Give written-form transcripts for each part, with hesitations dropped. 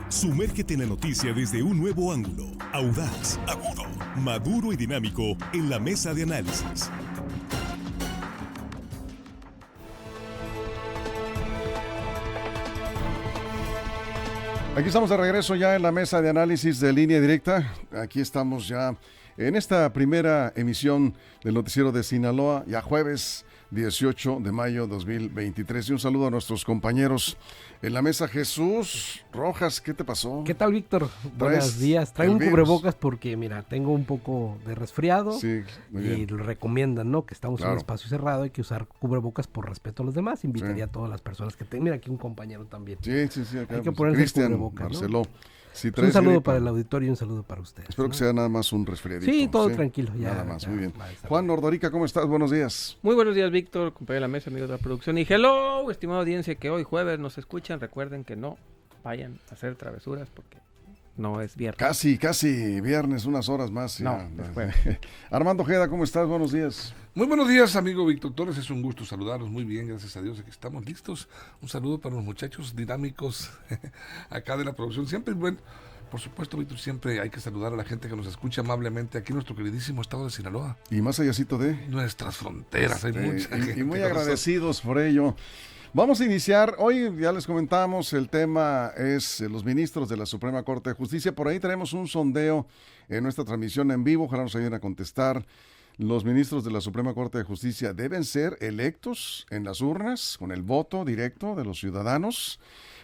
Sumérgete en la noticia desde un nuevo ángulo, audaz, agudo, maduro y dinámico en la mesa de análisis. Aquí estamos de regreso ya en la mesa de análisis de Línea Directa. Aquí estamos ya en esta primera emisión del noticiero de Sinaloa, ya jueves 18 de mayo 2023. Y un saludo a nuestros compañeros en la mesa. Jesús Rojas, ¿qué te pasó? ¿Qué tal, Víctor? Buenos días. Traigo un cubrebocas porque, mira, tengo un poco de resfriado. Sí, muy bien. Y lo recomiendan, ¿no? Que estamos en un espacio cerrado, hay que usar cubrebocas por respeto a los demás. Invitaría a todas las personas que tengan. Mira, aquí un compañero también. Sí. Acá, hay que ponerse Cristian, cubrebocas, Marcelo. ¿no? Si un saludo para el auditorio y un saludo para ustedes. Espero que sea nada más un resfriadito. Sí, todo tranquilo. Ya, nada más, ya, muy bien. Juan Nordorica, ¿cómo estás? Buenos días. Muy buenos días, Víctor, compañero de la mesa, amigos de la producción. Y hello, estimada audiencia que hoy jueves nos escuchan. Recuerden que no vayan a hacer travesuras porque no es viernes. Casi viernes, unas horas más. No, Armando Ojeda, ¿cómo estás? Buenos días. Muy buenos días, amigo Víctor Torres, es un gusto saludarlos, muy bien, gracias a Dios, aquí estamos listos. Un saludo para los muchachos dinámicos acá de la producción, siempre es bueno. Por supuesto, Víctor, siempre hay que saludar a la gente que nos escucha amablemente aquí en nuestro queridísimo estado de Sinaloa. Y más allácito de nuestras fronteras, hay mucha gente. Y muy agradecidos por ello. Vamos a iniciar, hoy ya les comentamos, el tema es los ministros de la Suprema Corte de Justicia. Por ahí tenemos un sondeo en nuestra transmisión en vivo, ojalá nos ayuden a contestar. Los ministros de la Suprema Corte de Justicia deben ser electos en las urnas con el voto directo de los ciudadanos.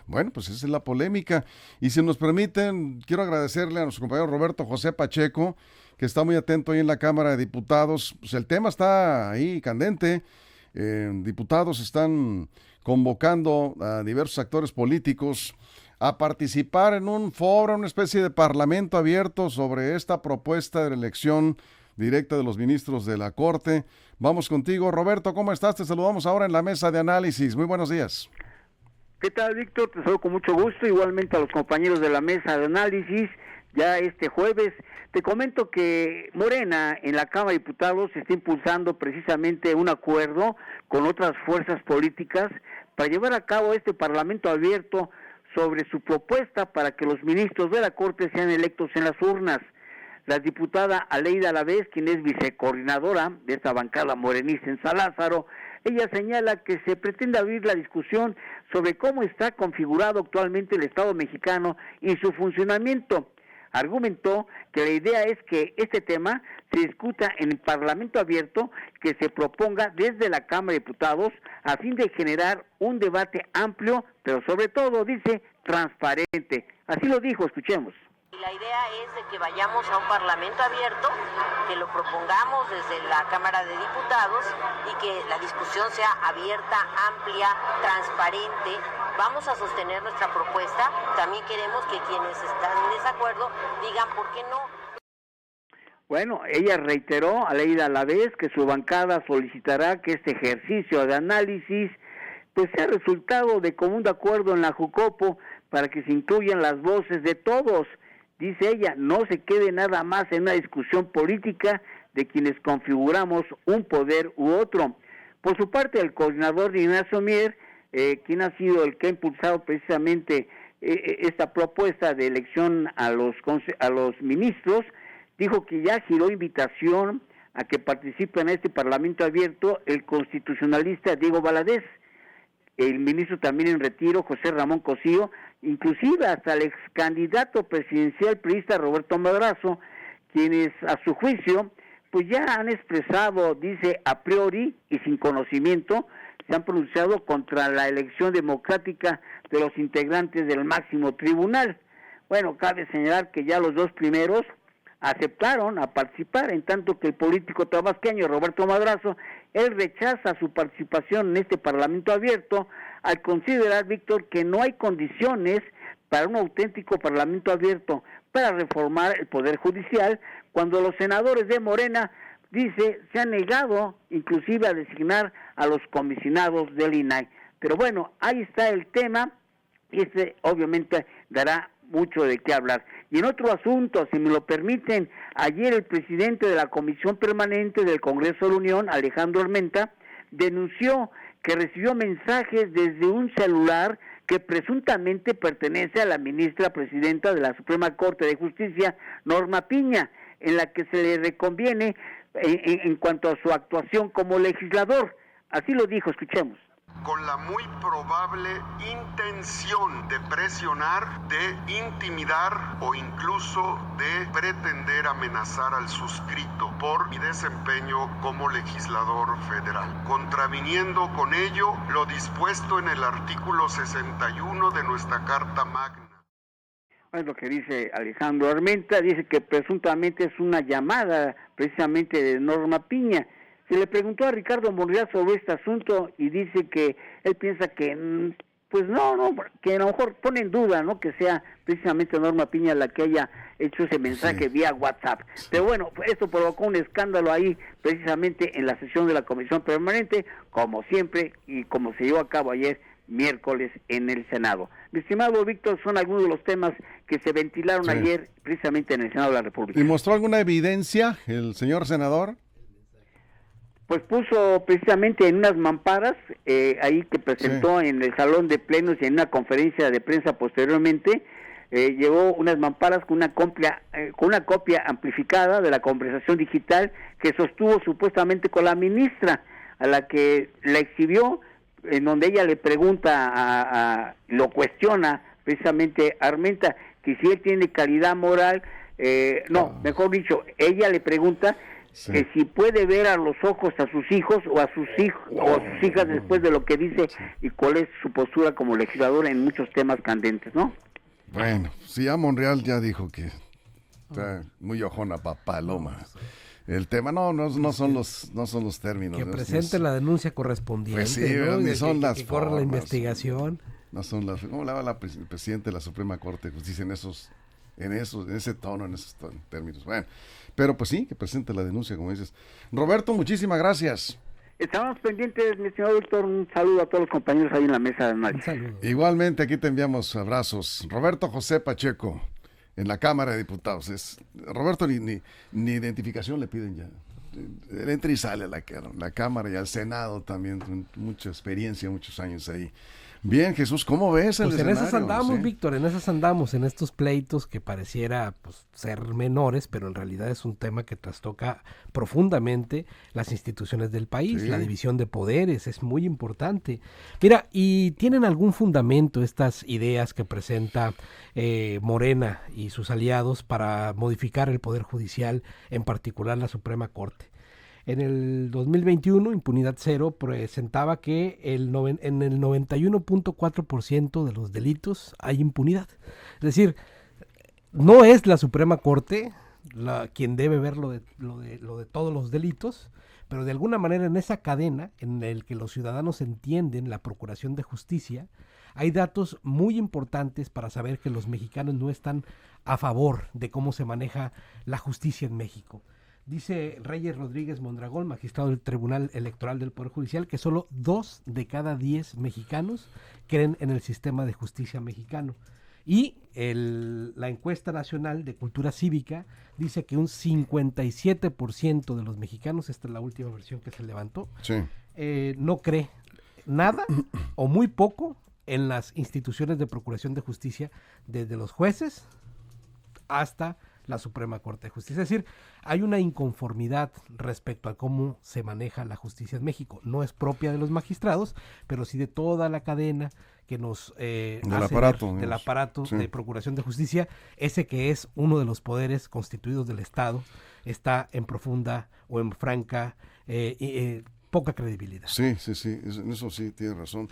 Bueno, pues esa es la polémica. Y si nos permiten, quiero agradecerle a nuestro compañero Roberto José Pacheco, que está muy atento ahí en la Cámara de Diputados. Pues el tema está ahí candente. Diputados están convocando a diversos actores políticos a participar en un foro, una especie de parlamento abierto sobre esta propuesta de la elección directa de los ministros de la Corte. Vamos contigo, Roberto, ¿cómo estás? Te saludamos ahora en la mesa de análisis. Muy buenos días. ¿Qué tal, Víctor? Te saludo con mucho gusto, igualmente a los compañeros de la mesa de análisis. Ya este jueves te comento que Morena en la Cámara de Diputados está impulsando precisamente un acuerdo con otras fuerzas políticas para llevar a cabo este parlamento abierto sobre su propuesta para que los ministros de la Corte sean electos en las urnas. La diputada Aleida Alavés, quien es vicecoordinadora de esta bancada morenista en San Lázaro, ella señala que se pretende abrir la discusión sobre cómo está configurado actualmente el Estado mexicano y su funcionamiento. Argumentó que la idea es que este tema se discuta en el Parlamento abierto que se proponga desde la Cámara de Diputados a fin de generar un debate amplio, pero sobre todo, dice, transparente. Así lo dijo, escuchemos. Y la idea es de que vayamos a un parlamento abierto, que lo propongamos desde la Cámara de Diputados y que la discusión sea abierta, amplia, transparente. Vamos a sostener nuestra propuesta. También queremos que quienes están en desacuerdo digan por qué no. Bueno, ella reiteró, Aleida Alavés, que su bancada solicitará que este ejercicio de análisis pues sea resultado de común acuerdo en la Jucopo para que se incluyan las voces de todos. Dice ella, no se quede nada más en una discusión política de quienes configuramos un poder u otro. Por su parte, el coordinador Ignacio Mier, quien ha sido el que ha impulsado precisamente esta propuesta de elección a los ministros, dijo que ya giró invitación a que participe en este parlamento abierto el constitucionalista Diego Valadez, el ministro también en retiro, José Ramón Cosío, inclusive hasta el ex candidato presidencial priista Roberto Madrazo, quienes a su juicio pues ya han expresado, dice, a priori y sin conocimiento, se han pronunciado contra la elección democrática de los integrantes del máximo tribunal. Bueno, cabe señalar que ya los dos primeros aceptaron a participar, en tanto que el político tabasqueño Roberto Madrazo, él rechaza su participación en este parlamento abierto al considerar, Víctor, que no hay condiciones para un auténtico parlamento abierto para reformar el Poder Judicial, cuando los senadores de Morena, dice, se han negado inclusive a designar a los comisionados del INAI. Pero bueno, ahí está el tema, y obviamente dará mucho de qué hablar. Y en otro asunto, si me lo permiten, ayer el presidente de la Comisión Permanente del Congreso de la Unión, Alejandro Armenta, denunció que recibió mensajes desde un celular que presuntamente pertenece a la ministra presidenta de la Suprema Corte de Justicia, Norma Piña, en la que se le reconviene en cuanto a su actuación como legislador. Así lo dijo, escuchemos. Con la muy probable intención de presionar, de intimidar o incluso de pretender amenazar al suscrito por mi desempeño como legislador federal, contraviniendo con ello lo dispuesto en el artículo 61 de nuestra Carta Magna. Es lo que dice Alejandro Armenta, dice que presuntamente es una llamada precisamente de Norma Piña. Se le preguntó a Ricardo Monreal sobre este asunto y dice que él piensa que, pues no, que a lo mejor pone en duda, ¿no?, que sea precisamente Norma Piña la que haya hecho ese mensaje vía WhatsApp. Pero bueno, esto provocó un escándalo ahí precisamente en la sesión de la Comisión Permanente, como siempre, y como se llevó a cabo ayer, miércoles, en el Senado. Mi estimado Víctor, son algunos de los temas que se ventilaron ayer precisamente en el Senado de la República. ¿Y mostró alguna evidencia el señor senador? Pues puso precisamente en unas mamparas, ahí que presentó en el salón de plenos y en una conferencia de prensa posteriormente, llevó unas mamparas con una copia amplificada de la conversación digital que sostuvo supuestamente con la ministra, a la que la exhibió, en donde ella le pregunta, lo cuestiona precisamente Armenta, que si él tiene calidad moral, mejor dicho, ella le pregunta que si puede ver a los ojos a sus hijos o a sus hijas después de lo que dice y cuál es su postura como legisladora en muchos temas candentes, ¿no? Bueno, si ya Monreal ya dijo que está muy ojona papaloma. El tema no son los términos. Que presente la denuncia correspondiente. Pues sí, ¿no? ni son las que corra la investigación. No son las. ¿Cómo le va el presidente de la Suprema Corte de Justicia en ese tono, en esos términos? Bueno, pero pues sí, que presente la denuncia, como dices. Roberto, muchísimas gracias. Estamos pendientes, mi señor Víctor. Un saludo a todos los compañeros ahí en la mesa de análisis. Igualmente, aquí te enviamos abrazos. Roberto José Pacheco, en la Cámara de Diputados. Roberto ni identificación le piden ya. Él entra y sale a la Cámara y al Senado también. Mucha experiencia, muchos años ahí. Bien, Jesús, ¿cómo ves el escenario? En esas andamos, Víctor, en estos pleitos que pareciera ser menores, pero en realidad es un tema que trastoca profundamente las instituciones del país. La división de poderes es muy importante. Mira, y tienen algún fundamento estas ideas que presenta Morena y sus aliados para modificar el Poder Judicial, en particular la Suprema Corte. En el 2021, Impunidad Cero presentaba que en el 91.4% de los delitos hay impunidad. Es decir, no es la Suprema Corte quien debe ver lo de todos los delitos, pero de alguna manera en esa cadena en el que los ciudadanos entienden la procuración de justicia, hay datos muy importantes para saber que los mexicanos no están a favor de cómo se maneja la justicia en México. Dice Reyes Rodríguez Mondragón, magistrado del Tribunal Electoral del Poder Judicial, que solo 2 de cada 10 mexicanos creen en el sistema de justicia mexicano. Y la encuesta nacional de cultura cívica dice que un 57% de los mexicanos, esta es la última versión que se levantó, no cree nada o muy poco en las instituciones de procuración de justicia, desde los jueces hasta la Suprema Corte de Justicia. Es decir, hay una inconformidad respecto a cómo se maneja la justicia en México. No es propia de los magistrados, pero sí de toda la cadena que nos del aparato de procuración de justicia. Ese que es uno de los poderes constituidos del Estado está en profunda o en franca poca credibilidad. Sí, en eso sí tienes razón.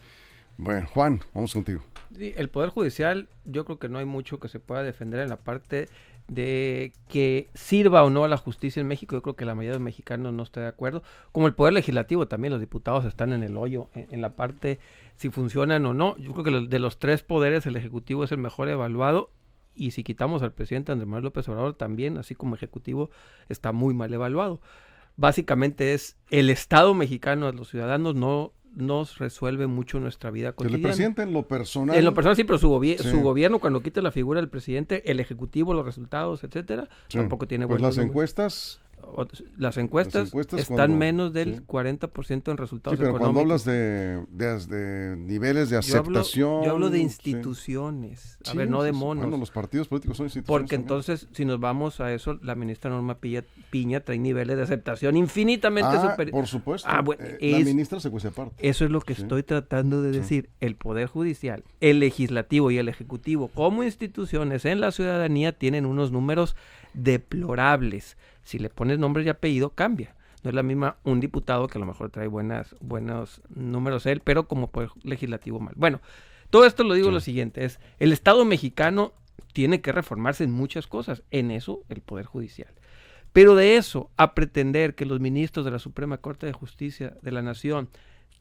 Bueno, Juan, vamos contigo. Sí, el Poder Judicial, yo creo que no hay mucho que se pueda defender en la parte de que sirva o no a la justicia en México. Yo creo que la mayoría de los mexicanos no está de acuerdo. Como el Poder Legislativo también, los diputados están en el hoyo, en la parte si funcionan o no. Yo creo que de los 3 poderes, el Ejecutivo es el mejor evaluado, y si quitamos al presidente Andrés Manuel López Obrador, también, así como Ejecutivo, está muy mal evaluado. Básicamente es el Estado mexicano, a los ciudadanos no nos resuelve mucho nuestra vida cotidiana. El presidente en lo personal. En lo personal sí, pero su gobierno, cuando quita la figura del presidente, el Ejecutivo, los resultados, etcétera, tampoco tiene pues buenos las encuestas las encuestas están cuando, menos del sí. 40% en resultados Sí, pero económicos. cuando hablas de niveles de aceptación... Yo hablo de sí. instituciones, a Sí, ver, no de sí, sí. monos. Bueno, los partidos políticos son instituciones Porque también. entonces, si nos vamos a eso, la ministra Norma Piña trae niveles de aceptación infinitamente superiores. Por supuesto. Bueno, la ministra se cuece aparte. Eso es lo que Sí. estoy tratando de decir. El Poder Judicial, el Legislativo y el Ejecutivo, como instituciones en la ciudadanía, tienen unos números deplorables. Si le pones nombre y apellido, cambia. No es la misma un diputado que a lo mejor trae buenos números él, pero como Poder Legislativo mal. Bueno, todo esto lo digo lo siguiente, es el Estado mexicano tiene que reformarse en muchas cosas, en eso el Poder Judicial. Pero de eso a pretender que los ministros de la Suprema Corte de Justicia de la Nación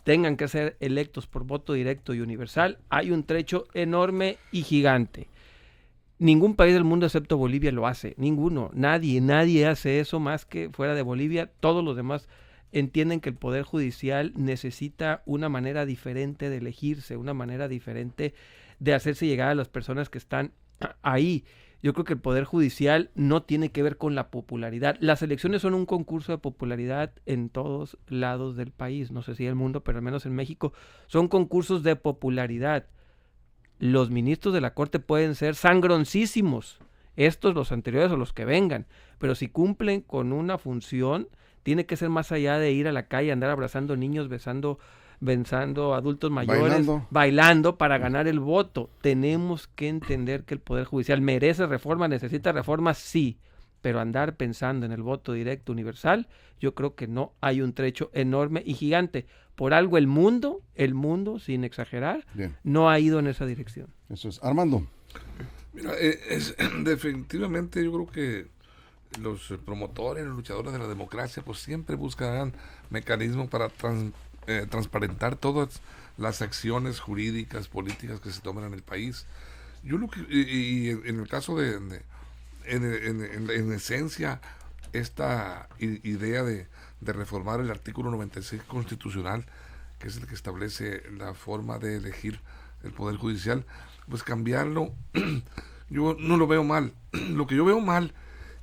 tengan que ser electos por voto directo y universal, hay un trecho enorme y gigante. Ningún país del mundo excepto Bolivia lo hace, ninguno, nadie hace eso más que fuera de Bolivia. Todos los demás entienden que el Poder Judicial necesita una manera diferente de elegirse, una manera diferente de hacerse llegar a las personas que están ahí. Yo creo que el Poder Judicial no tiene que ver con la popularidad. Las elecciones son un concurso de popularidad en todos lados del país, no sé si del mundo, pero al menos en México son concursos de popularidad. Los ministros de la Corte pueden ser sangroncísimos, estos, los anteriores o los que vengan, pero si cumplen con una función, tiene que ser más allá de ir a la calle, andar abrazando niños, besando adultos mayores, bailando para ganar el voto. Tenemos que entender que el Poder Judicial merece reforma, necesita reforma, sí, pero andar pensando en el voto directo universal, yo creo que no. Hay un trecho enorme y gigante. Por algo el mundo, sin exagerar, no ha ido en esa dirección. Eso es. Armando. Mira, definitivamente yo creo que los promotores, los luchadores de la democracia, pues siempre buscarán mecanismos para transparentar todas las acciones jurídicas, políticas que se toman en el país. Yo lo que, y en el caso en esencia, esta idea de reformar el artículo 96 constitucional, que es el que establece la forma de elegir el Poder Judicial, pues cambiarlo, yo no lo veo mal. Lo que yo veo mal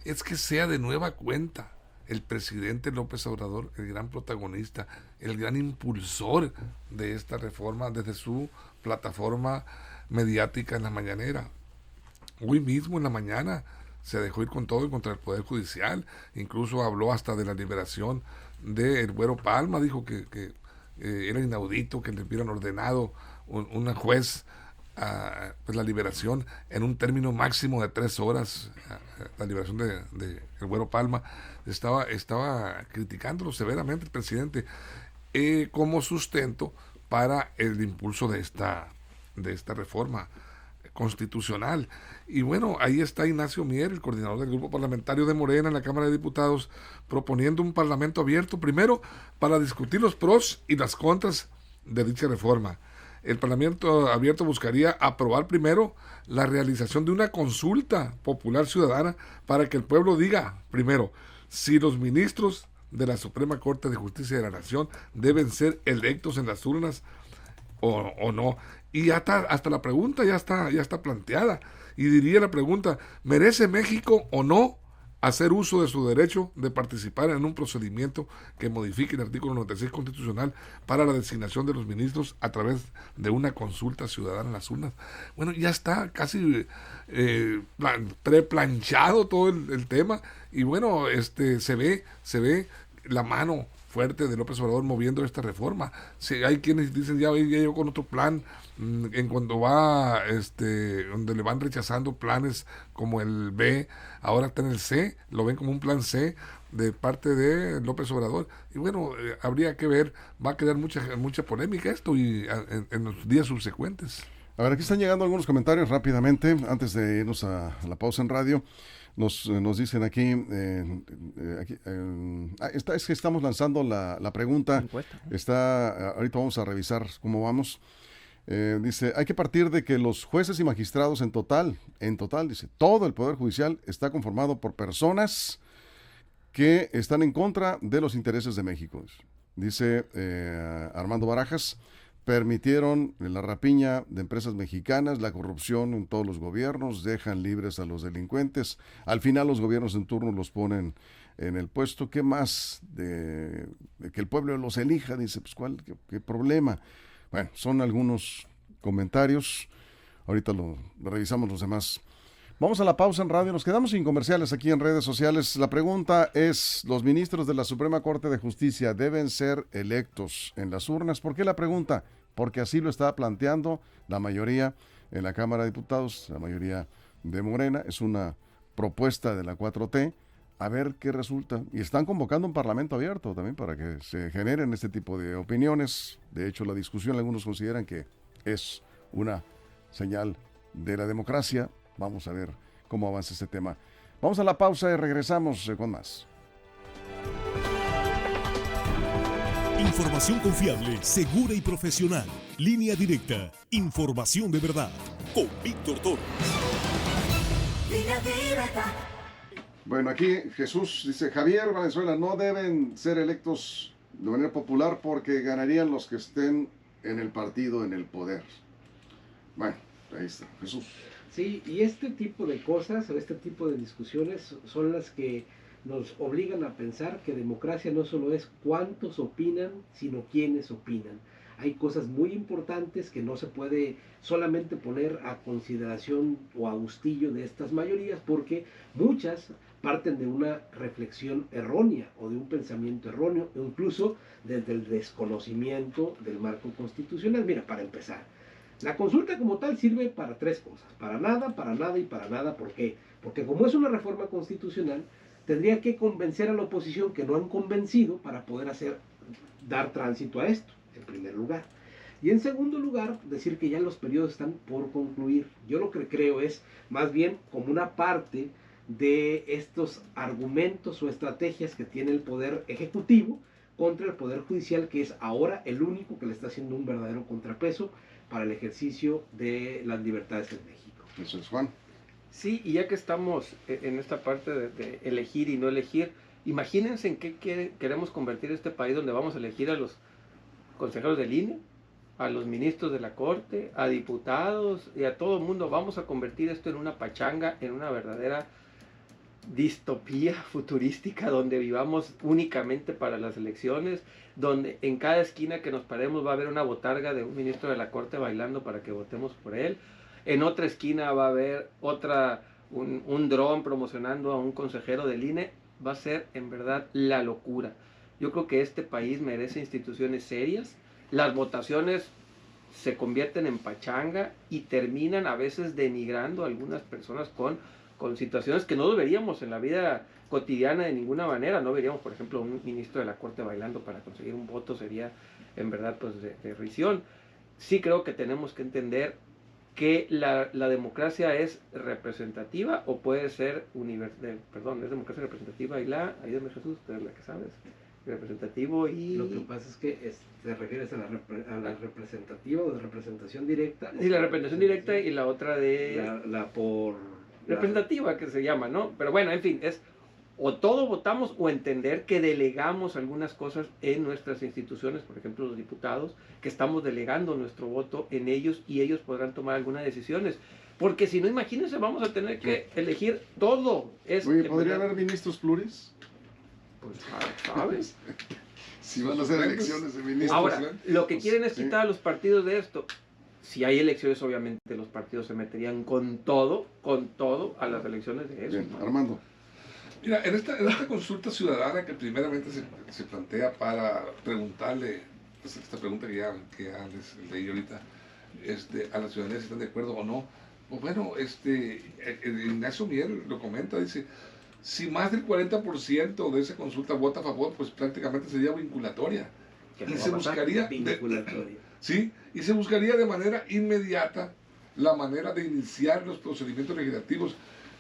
es que sea de nueva cuenta el presidente López Obrador el gran protagonista, el gran impulsor de esta reforma desde su plataforma mediática en la mañanera. Hoy mismo en la mañana se dejó ir con todo y contra el Poder Judicial, incluso habló hasta de la liberación del Güero Palma, dijo que era inaudito que le hubieran ordenado una juez pues la liberación en un término máximo de 3 horas, la liberación de el Güero Palma. Estaba criticándolo severamente el presidente como sustento para el impulso de esta reforma constitucional. Y bueno, ahí está Ignacio Mier, el coordinador del grupo parlamentario de Morena en la Cámara de Diputados, proponiendo un parlamento abierto, primero para discutir los pros y las contras de dicha reforma. El parlamento abierto buscaría aprobar primero la realización de una consulta popular ciudadana para que el pueblo diga, primero, si los ministros de la Suprema Corte de Justicia de la Nación deben ser electos en las urnas o no. Y hasta la pregunta ya está planteada. Y diría la pregunta, ¿merece México o no hacer uso de su derecho de participar en un procedimiento que modifique el artículo 96 constitucional para la designación de los ministros a través de una consulta ciudadana en las urnas? Bueno, ya está casi preplanchado todo el tema, y bueno, se ve la mano fuerte de López Obrador moviendo esta reforma. Sí, hay quienes dicen ya llegó con otro plan, en cuanto va donde le van rechazando planes como el B, ahora está en el C, lo ven como un plan C de parte de López Obrador. Y bueno, habría que ver, va a quedar mucha polémica esto y en los días subsecuentes. A ver, aquí están llegando algunos comentarios rápidamente antes de irnos a la pausa en radio. Nos dicen aquí, es que estamos lanzando la pregunta. Ahorita vamos a revisar cómo vamos. Dice, hay que partir de que los jueces y magistrados en total, dice, todo el Poder Judicial está conformado por personas que están en contra de los intereses de México. Dice Armando Barajas, permitieron la rapiña de empresas mexicanas, la corrupción en todos los gobiernos, dejan libres a los delincuentes. Al final los gobiernos en turno los ponen en el puesto. ¿Qué más de que el pueblo los elija? Dice, pues ¿qué problema? Bueno, son algunos comentarios. Ahorita lo revisamos los demás. Vamos a la pausa en radio. Nos quedamos sin comerciales aquí en redes sociales. La pregunta es, ¿los ministros de la Suprema Corte de Justicia deben ser electos en las urnas? ¿Por qué la pregunta? Porque así lo está planteando la mayoría en la Cámara de Diputados, la mayoría de Morena. Es una propuesta de la 4T. A ver qué resulta. Y están convocando un parlamento abierto también para que se generen este tipo de opiniones. De hecho, la discusión, algunos consideran que es una señal de la democracia. Vamos a ver cómo avanza este tema. Vamos a la pausa y regresamos con más. Información confiable, segura y profesional. Línea directa. Información de verdad. Con Víctor Torres. Línea directa. Bueno, aquí Jesús dice, Javier Valenzuela, no deben ser electos de manera popular porque ganarían los que estén en el partido, en el poder. Bueno, ahí está, Jesús. Sí, y este tipo de cosas o este tipo de discusiones son las que nos obligan a pensar que democracia no solo es cuántos opinan, sino quiénes opinan. Hay cosas muy importantes que no se puede solamente poner a consideración o a gustillo de estas mayorías, porque muchas parten de una reflexión errónea o de un pensamiento erróneo, o incluso desde el desconocimiento del marco constitucional. Mira, para empezar, la consulta como tal sirve para tres cosas: para nada y para nada. ¿Por qué? Porque como es una reforma constitucional, tendría que convencer a la oposición que no han convencido para poder dar tránsito a esto, en primer lugar. Y en segundo lugar, decir que ya los periodos están por concluir. Yo lo que creo es más bien como una parte de estos argumentos o estrategias que tiene el Poder Ejecutivo contra el Poder Judicial, que es ahora el único que le está haciendo un verdadero contrapeso para el ejercicio de las libertades en México. Eso es, Juan. Sí, y ya que estamos en esta parte de elegir y no elegir, imagínense en qué queremos convertir este país, donde vamos a elegir a los consejeros del INE, a los ministros de la Corte, a diputados y a todo el mundo. Vamos a convertir esto en una pachanga, en una verdadera distopía futurística, donde vivamos únicamente para las elecciones, donde en cada esquina que nos paremos va a haber una botarga de un ministro de la Corte bailando para que votemos por él. En otra esquina va a haber un dron promocionando a un consejero del INE. Va a ser en verdad la locura. Yo creo que este país merece instituciones serias. Las votaciones se convierten en pachanga y terminan a veces denigrando a algunas personas con situaciones que no deberíamos en la vida cotidiana de ninguna manera. No veríamos, por ejemplo, un ministro de la Corte bailando para conseguir un voto. Sería en verdad pues de risión. Sí creo que tenemos que entender que la democracia es representativa o puede ser es democracia representativa y ayúdame Jesús, tú eres la que sabes, representativo y... Lo que pasa es que te refieres a la representativa o de representación directa. Sí, la representación directa y la otra de... representativa que se llama, ¿no? Pero bueno, en fin, es o todo votamos o entender que delegamos algunas cosas en nuestras instituciones, por ejemplo los diputados, que estamos delegando nuestro voto en ellos y ellos podrán tomar algunas decisiones. Porque si no, imagínense, vamos a tener que elegir todo. Oye, ¿podría haber ministros pluris? Pues, ¿sabes? Si van a hacer elecciones de ministros. Ahora, lo que quieren es quitar a los partidos de esto. Si hay elecciones, obviamente los partidos se meterían con todo a las elecciones de eso. Bien, ¿no? Armando. Mira, en esta consulta ciudadana que primeramente se plantea para preguntarle, esta pregunta que ya les leí ahorita, a la ciudadanía si están de acuerdo o no. Pues bueno, Ignacio Mier lo comenta, dice, si más del 40% de esa consulta vota a favor, pues prácticamente sería vinculatoria. Y se buscaría sí, y se buscaría de manera inmediata la manera de iniciar los procedimientos legislativos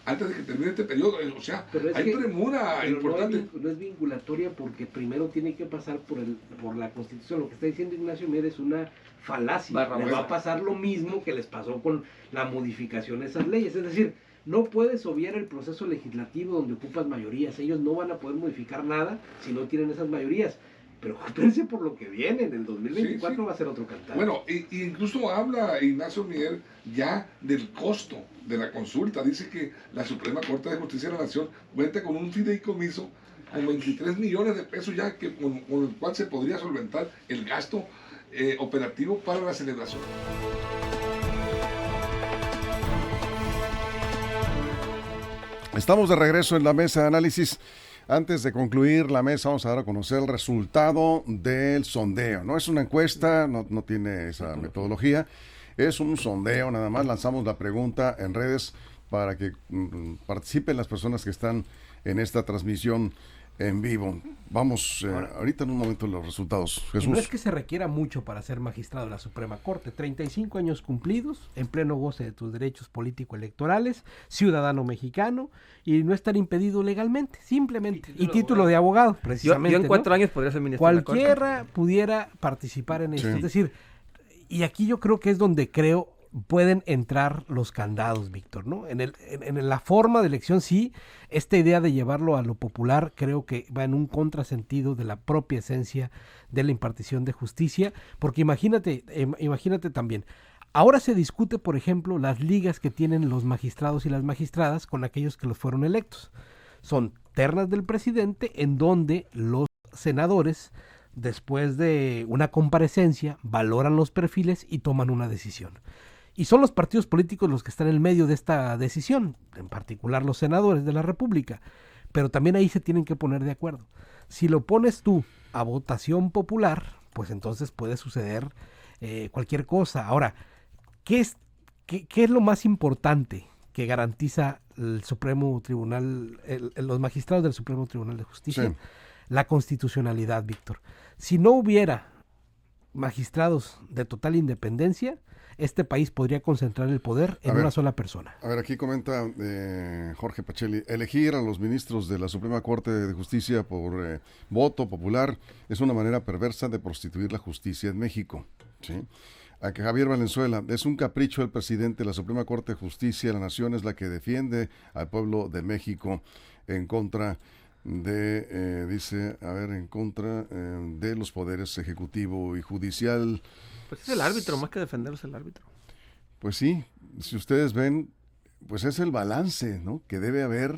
antes de que termine este periodo. O sea, hay premura importante. No es vinculatoria porque primero tiene que pasar por la Constitución. Lo que está diciendo Ignacio Mier es una falacia. Les va a pasar lo mismo que les pasó con la modificación de esas leyes. Es decir, no puedes obviar el proceso legislativo donde ocupas mayorías. Ellos no van a poder modificar nada si no tienen esas mayorías. pero júzguense por lo que viene, en el 2024 Sí. va a ser otro cantar. Bueno, incluso habla Ignacio Miguel ya del costo de la consulta. Dice que la Suprema Corte de Justicia de la Nación cuenta con un fideicomiso con 23 millones de pesos ya que con el cual se podría solventar el gasto operativo para la celebración. Estamos de regreso en la mesa de análisis. Antes de concluir la mesa, vamos a dar a conocer el resultado del sondeo. No es una encuesta, no tiene esa metodología, es un sondeo nada más. Lanzamos la pregunta en redes para que participen las personas que están en esta transmisión en vivo. Vamos ahorita en un momento los resultados. Jesús. No es que se requiera mucho para ser magistrado de la Suprema Corte. 35 años cumplidos, en pleno goce de tus derechos político-electorales, ciudadano mexicano y no estar impedido legalmente, simplemente. Y título de abogado, precisamente. Yo en 4 años podría ser ministro de la Corte. Cualquiera pudiera participar en esto. Sí. Es decir, y aquí yo creo que es donde pueden entrar los candados, Víctor, ¿no? En la forma de elección, sí, esta idea de llevarlo a lo popular creo que va en un contrasentido de la propia esencia de la impartición de justicia, porque imagínate también, ahora se discute, por ejemplo, las ligas que tienen los magistrados y las magistradas con aquellos que los fueron electos. Son ternas del presidente en donde los senadores, después de una comparecencia, valoran los perfiles y toman una decisión. Y son los partidos políticos los que están en el medio de esta decisión, en particular los senadores de la República. Pero también ahí se tienen que poner de acuerdo. Si lo pones tú a votación popular, pues entonces puede suceder cualquier cosa. Ahora, ¿qué es lo más importante que garantiza el Supremo Tribunal, los magistrados del Supremo Tribunal de Justicia? Sí. La constitucionalidad, Víctor. Si no hubiera magistrados de total independencia, este país podría concentrar el poder en una sola persona. A ver, aquí comenta Jorge Pacelli, elegir a los ministros de la Suprema Corte de Justicia por voto popular es una manera perversa de prostituir la justicia en México. ¿Sí? A que Javier Valenzuela, es un capricho del presidente de la Suprema Corte de Justicia de la Nación, es la que defiende al pueblo de México en contra de, en contra de los poderes ejecutivo y judicial. Pues es el árbitro, más que defenderlo es el árbitro. Pues sí, si ustedes ven, pues es el balance, ¿no? Que debe haber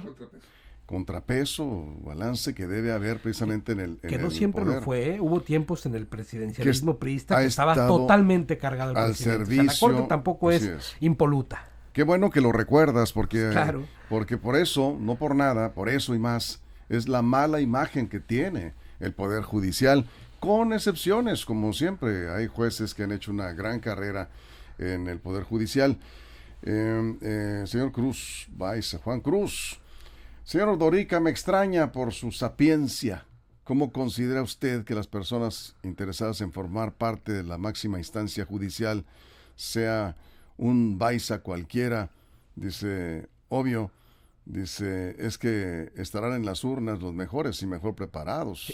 contrapeso, balance que debe haber precisamente en el que no siempre poder. Lo fue, hubo tiempos en el presidencialismo priista ha que estaba estado totalmente cargado el al presidente. servicio, la Corte tampoco es impoluta. Qué bueno que lo recuerdas, porque, claro. Porque por eso, no por nada, por eso y más, es la mala imagen que tiene el Poder Judicial, con excepciones, como siempre. Hay jueces que han hecho una gran carrera en el Poder Judicial. Señor Cruz, Juan Cruz. Señor Dorica, me extraña por su sapiencia. ¿Cómo considera usted que las personas interesadas en formar parte de la máxima instancia judicial sea un Baiza cualquiera? Dice, obvio. Dice, es que estarán en las urnas los mejores y mejor preparados.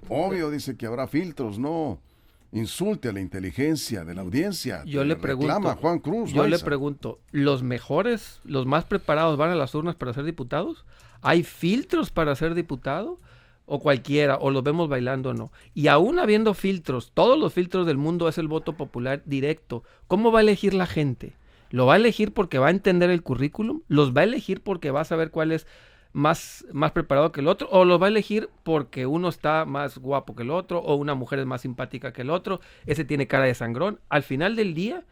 Obvio, dice que habrá filtros, no insulte a la inteligencia de la audiencia. Yo le pregunto, Juan Cruz, yo le pregunto, ¿los mejores, los más preparados van a las urnas para ser diputados? ¿Hay filtros para ser diputado? O cualquiera, o los vemos bailando o no. Y aún habiendo filtros, todos los filtros del mundo es el voto popular directo. ¿Cómo va a elegir la gente? ¿Lo va a elegir porque va a entender el currículum? ¿Los va a elegir porque va a saber cuál es más preparado que el otro? ¿O los va a elegir porque uno está más guapo que el otro? ¿O una mujer es más simpática que el otro? ¿Ese tiene cara de sangrón? Al final del día,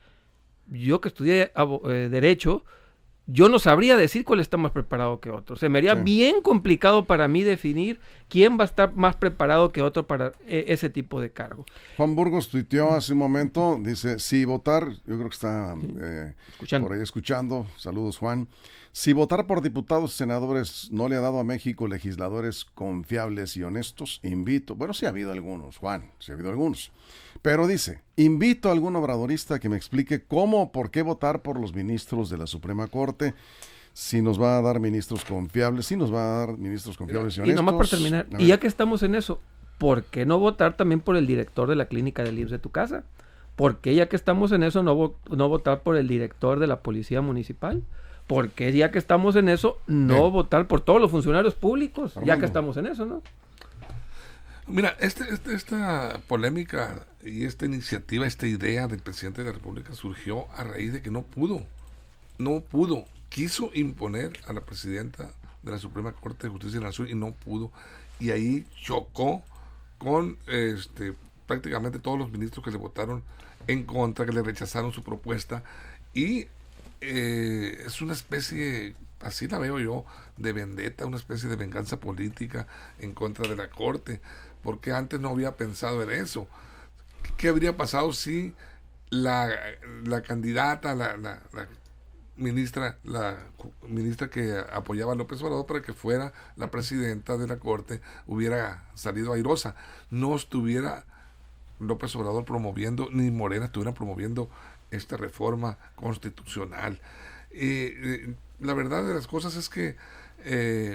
yo que estudié Derecho, yo no sabría decir cuál está más preparado que otro. Se me haría bien complicado para mí definir quién va a estar más preparado que otro para ese tipo de cargo. Juan Burgos tuiteó hace un momento, dice, si votar, yo creo que está por ahí escuchando, saludos Juan, si votar por diputados y senadores no le ha dado a México legisladores confiables y honestos, invito, bueno, sí ha habido algunos, Juan, sí ha habido algunos, pero dice, invito a algún obradorista que me explique cómo o por qué votar por los ministros de la Suprema Corte, si nos va a dar ministros confiables, y honestos. Y nomás para terminar, y ya que estamos en eso, ¿por qué no votar también por el director de la clínica del IMSS de tu casa? ¿Por qué ya que estamos en eso no votar por el director de la policía municipal? ¿Por qué ya que estamos en eso no votar por todos los funcionarios públicos? Armando. Ya que estamos en eso, ¿no? Mira, esta polémica y esta iniciativa, esta idea del presidente de la República surgió a raíz de que no pudo, quiso imponer a la presidenta de la Suprema Corte de Justicia de la Nación y no pudo, y ahí chocó con prácticamente todos los ministros que le votaron en contra, que le rechazaron su propuesta, y es una especie, así la veo yo, de vendetta, una especie de venganza política en contra de la Corte, porque antes no había pensado en eso. ¿Qué habría pasado si la candidata, la ministra que apoyaba a López Obrador para que fuera la presidenta de la Corte hubiera salido airosa? No estuviera López Obrador promoviendo, ni Morena estuviera promoviendo esta reforma constitucional. La verdad de las cosas es que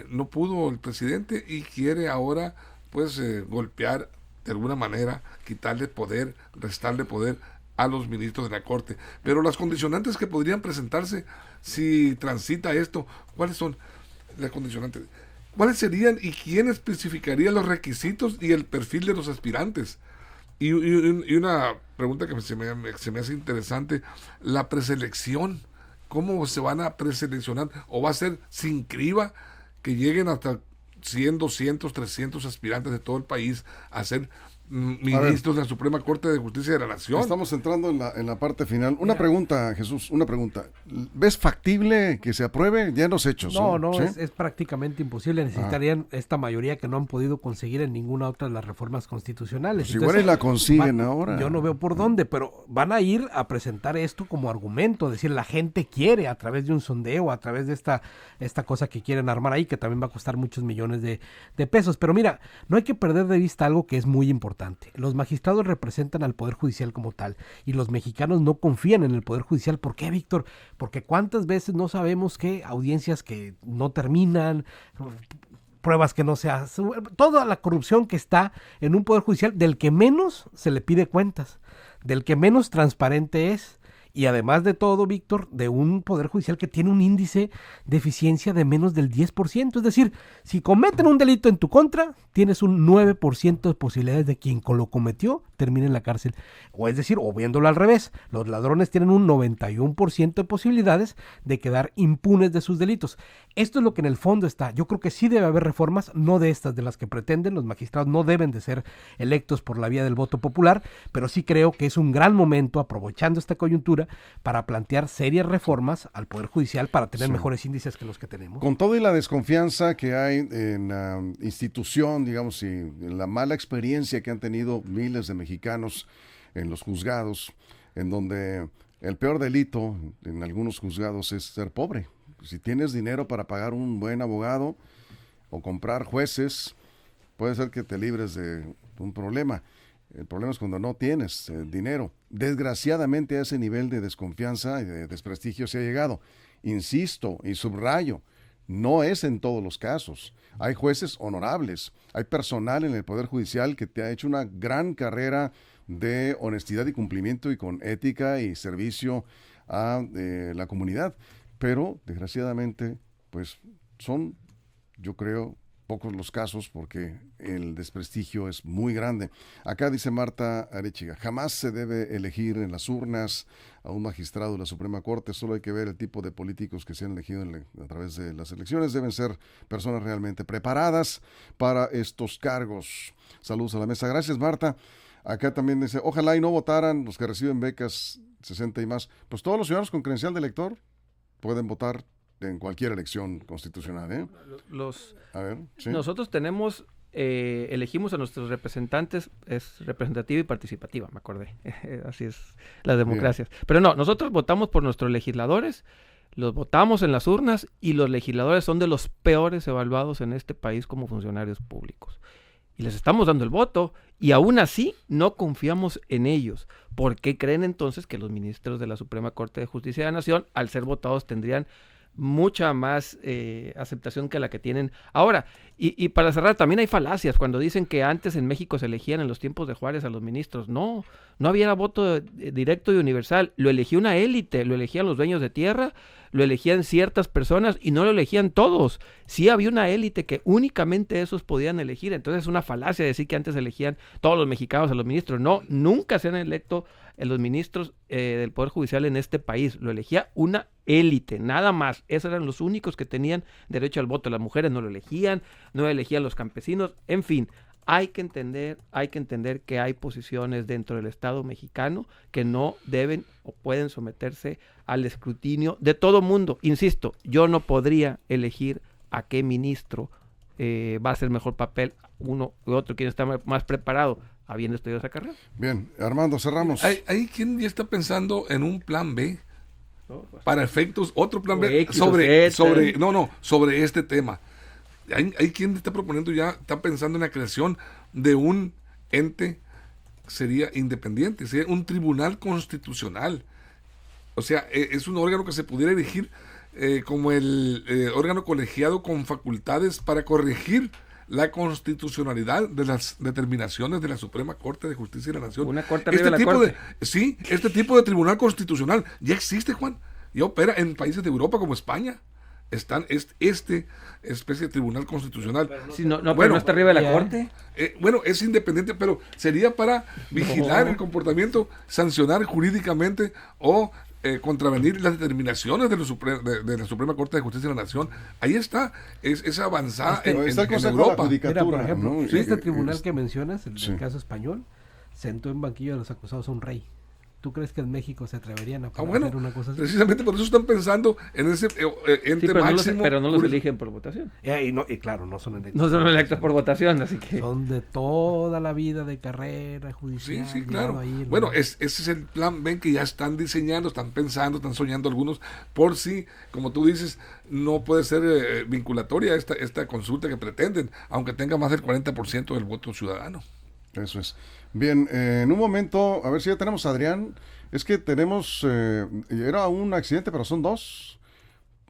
no pudo el presidente y quiere ahora pues golpear de alguna manera, quitarle poder, restarle poder a los ministros de la Corte. Pero las condicionantes que podrían presentarse si transita esto, ¿cuáles son las condicionantes? ¿Cuáles serían y quién especificaría los requisitos y el perfil de los aspirantes? Y una pregunta que se me hace interesante, la preselección. ¿Cómo se van a preseleccionar? ¿O va a ser sin criba que lleguen hasta 100, 200, 300 aspirantes de todo el país a ser ministros de la Suprema Corte de Justicia de la Nación? Estamos entrando en la parte final. Una pregunta, Jesús, una pregunta. ¿Ves factible que se apruebe ya en los hechos? No, ¿Sí? es prácticamente imposible. Necesitarían esta mayoría que no han podido conseguir en ninguna otra de las reformas constitucionales. Pues igual y la consiguen ahora. Yo no veo por dónde, pero van a ir a presentar esto como argumento, es decir, la gente quiere a través de un sondeo, a través de esta cosa que quieren armar ahí, que también va a costar muchos millones de pesos. Pero mira, no hay que perder de vista algo que es muy importante. Los magistrados representan al Poder Judicial como tal y los mexicanos no confían en el Poder Judicial. ¿Por qué, Víctor? Porque cuántas veces no sabemos que audiencias que no terminan, pruebas que no se hacen, toda la corrupción que está en un Poder Judicial del que menos se le pide cuentas, del que menos transparente es. Y además de todo, Víctor, de un Poder Judicial que tiene un índice de eficiencia de menos del 10%. Es decir, si cometen un delito en tu contra, tienes un 9% de posibilidades de quien lo cometió termine en la cárcel. O es decir, o viéndolo al revés, los ladrones tienen un 91% de posibilidades de quedar impunes de sus delitos. Esto es lo que en el fondo está. Yo creo que sí debe haber reformas, no de estas de las que pretenden. Los magistrados no deben de ser electos por la vía del voto popular, pero sí creo que es un gran momento, aprovechando esta coyuntura, para plantear serias reformas al Poder Judicial para tener mejores índices que los que tenemos. Con toda y la desconfianza que hay en la institución, digamos, y en la mala experiencia que han tenido miles de mexicanos en los juzgados, en donde el peor delito en algunos juzgados es ser pobre. Si tienes dinero para pagar un buen abogado o comprar jueces, puede ser que te libres de un problema. El problema es cuando no tienes dinero. Desgraciadamente a ese nivel de desconfianza y de desprestigio se ha llegado. Insisto y subrayo, no es en todos los casos. Hay jueces honorables, hay personal en el Poder Judicial que te ha hecho una gran carrera de honestidad y cumplimiento y con ética y servicio a la comunidad. Pero, desgraciadamente, pues son, yo creo, pocos los casos porque el desprestigio es muy grande. Acá dice Marta Arechiga, jamás se debe elegir en las urnas a un magistrado de la Suprema Corte, solo hay que ver el tipo de políticos que se han elegido a través de las elecciones, deben ser personas realmente preparadas para estos cargos. Saludos a la mesa. Gracias, Marta. Acá también dice, ojalá y no votaran los que reciben becas 60 y más. Pues todos los ciudadanos con credencial de elector pueden votar en cualquier elección constitucional, ¿eh? A ver, ¿sí? Nosotros tenemos, elegimos a nuestros representantes, es representativa y participativa, me acordé. Así es las democracias. Bien. Pero no, nosotros votamos por nuestros legisladores, los votamos en las urnas y los legisladores son de los peores evaluados en este país como funcionarios públicos. Y les estamos dando el voto y aún así no confiamos en ellos. ¿Por qué creen entonces que los ministros de la Suprema Corte de Justicia de la Nación, al ser votados, tendrían mucha más aceptación que la que tienen ahora. Y para cerrar, también hay falacias cuando dicen que antes en México se elegían en los tiempos de Juárez a los ministros. No había voto directo y universal. Lo elegía una élite, lo elegían los dueños de tierra, lo elegían ciertas personas y no lo elegían todos. Sí había una élite que únicamente esos podían elegir. Entonces es una falacia decir que antes elegían todos los mexicanos a los ministros. No, nunca se han electo los ministros del Poder Judicial en este país. Lo elegía una élite, nada más. Esos eran los únicos que tenían derecho al voto. Las mujeres no lo elegían, no elegían los campesinos. En fin, hay que entender que hay posiciones dentro del Estado mexicano que no deben o pueden someterse al escrutinio de todo mundo. Insisto, yo no podría elegir a qué ministro va a hacer mejor papel, uno u otro, quien está más preparado, habiendo estudiado esa carrera. Bien, Armando, cerramos. Hay quien ya está pensando en un plan B para efectos, otro plan B sobre este tema. Hay quien está proponiendo está pensando en la creación de un ente, sería independiente, sería un tribunal constitucional. O sea, es un órgano que se pudiera elegir como el órgano colegiado con facultades para corregir la constitucionalidad de las determinaciones de la Suprema Corte de Justicia de la Nación. Una corte arriba de la corte. Este tipo de tribunal constitucional ya existe, Juan. Ya opera en países de Europa como España. Están este especie de tribunal constitucional. Pero no está arriba de la corte. Es independiente, pero sería para vigilar el comportamiento, sancionar jurídicamente o contravenir las determinaciones de la Suprema Corte de Justicia de la Nación. Ahí está, es avanzada en Europa. Mira, por ejemplo, ¿no? este tribunal que mencionas, el caso español, sentó en banquillo de los acusados a un rey. ¿Tú crees que en México se atreverían a hacer una cosa así? Precisamente por eso están pensando en ese ente máximo. Pero no los eligen por votación. Y claro, no son electos. No son electos por votación, así que... Son de toda la vida de carrera judicial. Sí, claro. Bueno, ese es el plan B que ya están diseñando, están pensando, están soñando algunos, por si, como tú dices, no puede ser vinculatoria esta consulta que pretenden, aunque tenga más del 40% del voto ciudadano. Eso es. Bien, en un momento, a ver si ya tenemos a Adrián. Es que tenemos, era un accidente, pero son dos.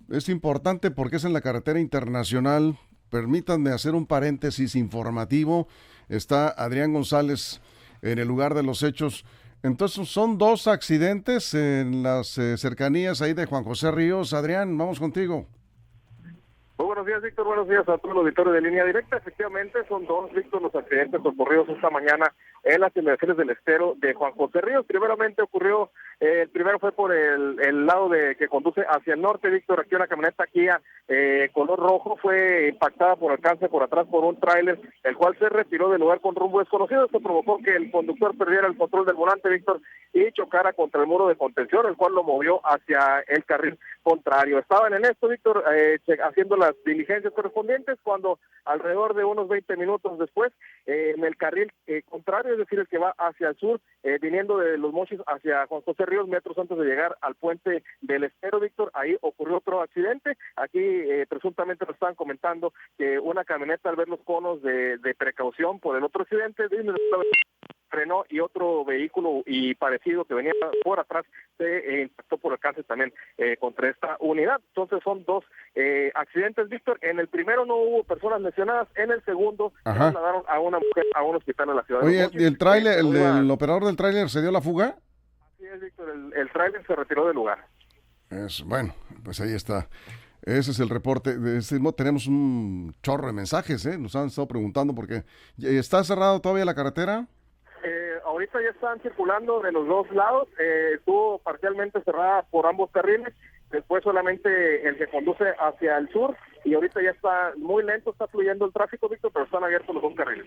Es importante porque es en la carretera internacional. Permítanme hacer un paréntesis informativo. Está Adrián González en el lugar de los hechos. Entonces son dos accidentes en las cercanías ahí de Juan José Ríos. Adrián, vamos contigo. Muy buenos días, Víctor. Buenos días a todos los auditores de Línea Directa. Efectivamente, son dos, Víctor, los accidentes ocurridos esta mañana en las inmediaciones del estero de Juan José Ríos. Primeramente ocurrió, el primero fue por el lado que conduce hacia el norte, Víctor. Aquí una camioneta Kia color rojo fue impactada por alcance por atrás por un tráiler, el cual se retiró del lugar con rumbo desconocido. Esto provocó que el conductor perdiera el control del volante, Víctor, y chocara contra el muro de contención, el cual lo movió hacia el carril contrario. Estaban en esto, Víctor, haciendo las diligencias correspondientes, cuando alrededor de unos 20 minutos después, en el carril contrario, es decir, el que va hacia el sur, viniendo de Los Mochis hacia Juan José Ríos, metros antes de llegar al puente del Estero, Víctor, ahí ocurrió otro accidente. Aquí presuntamente nos estaban comentando que una camioneta, al ver los conos de precaución por el otro accidente, frenó, y otro vehículo y parecido que venía por atrás se impactó por alcance también contra esta unidad. Entonces son dos accidentes, Víctor. En el primero no hubo personas lesionadas, en el segundo trasladaron a una mujer a un hospital en la ciudad. Oye, ¿y el tráiler, el operador del tráiler se dio la fuga? Así es, Víctor, el tráiler se retiró del lugar. Bueno, pues ahí está. Ese es el reporte. Tenemos un chorro de mensajes, nos han estado preguntando porque ¿está cerrado todavía la carretera? Ahorita ya están circulando de los dos lados, estuvo parcialmente cerrada por ambos carriles, después solamente el que conduce hacia el sur, y ahorita ya está muy lento, está fluyendo el tráfico, Víctor, pero están abiertos los dos carriles.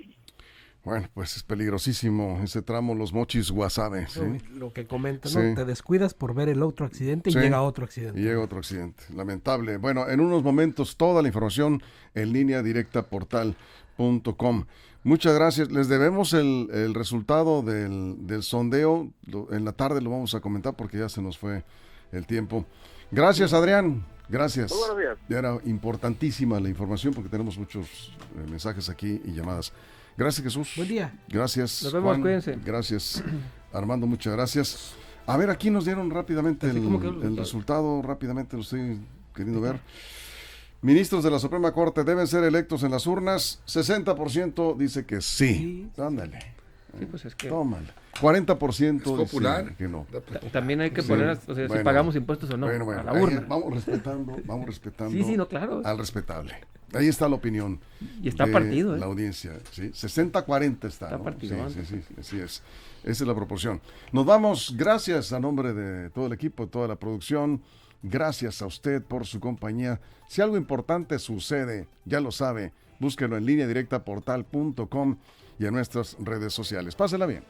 Bueno, pues es peligrosísimo ese tramo Los Mochis Guasave. ¿Sí? Lo que comentas, ¿no? Te descuidas por ver el otro accidente y llega otro accidente. Y llega otro accidente, lamentable. Bueno, en unos momentos toda la información en línea directa portal.com. Muchas gracias. Les debemos el resultado del sondeo. En la tarde lo vamos a comentar porque ya se nos fue el tiempo. Gracias, Adrián. Gracias. Muy buenos días. Era importantísima la información porque tenemos muchos mensajes aquí y llamadas. Gracias, Jesús. Buen día. Gracias, Nos vemos, Juan. cuídense. Gracias, Armando. Muchas gracias. A ver, aquí nos dieron rápidamente el resultado. Rápidamente lo estoy queriendo ver. Ministros de la Suprema Corte deben ser electos en las urnas. 60% dice que sí. Ándale. Sí, pues es que... Tómala. 40% es popular. dice que no. También hay que poner, o sea, si pagamos impuestos o no, a la urna. Vamos respetando Sí, no, claro. al respetable. Ahí está la opinión. Y está partido, la audiencia, ¿sí? 60-40 Está ¿no? partido. Sí, así es. Esa es la proporción. Nos vamos, gracias a nombre de todo el equipo, de toda la producción. Gracias a usted por su compañía. Si algo importante sucede, ya lo sabe, búsquelo en lineadirectaportal.com y en nuestras redes sociales. Pásela bien.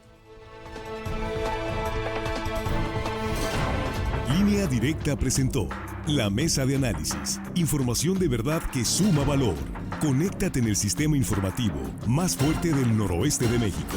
Línea Directa presentó la mesa de análisis. Información de verdad que suma valor. Conéctate en el sistema informativo más fuerte del noroeste de México.